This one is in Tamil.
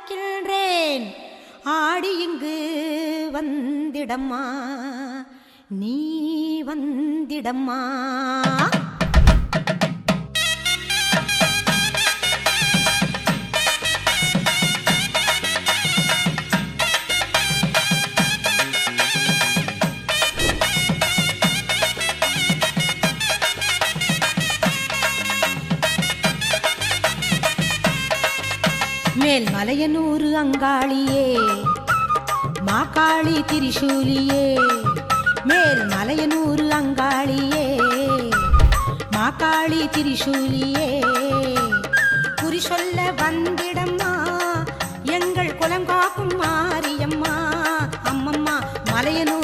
அழைக்கின்றேன் ஆடி இங்கு வந்திடம்மா நீ வந்திடம்மா. மேல் மலையனூறு அங்காளியே மாகாளி திரிசூலியே, மேல் மலையனூறு அங்காளியே மாகாளி திரிசூலியே, குறி சொல்ல வந்திடம்மா எங்கள் குலம் காக்கும் மாரியம்மா. அம்மம்மா மலையனூர்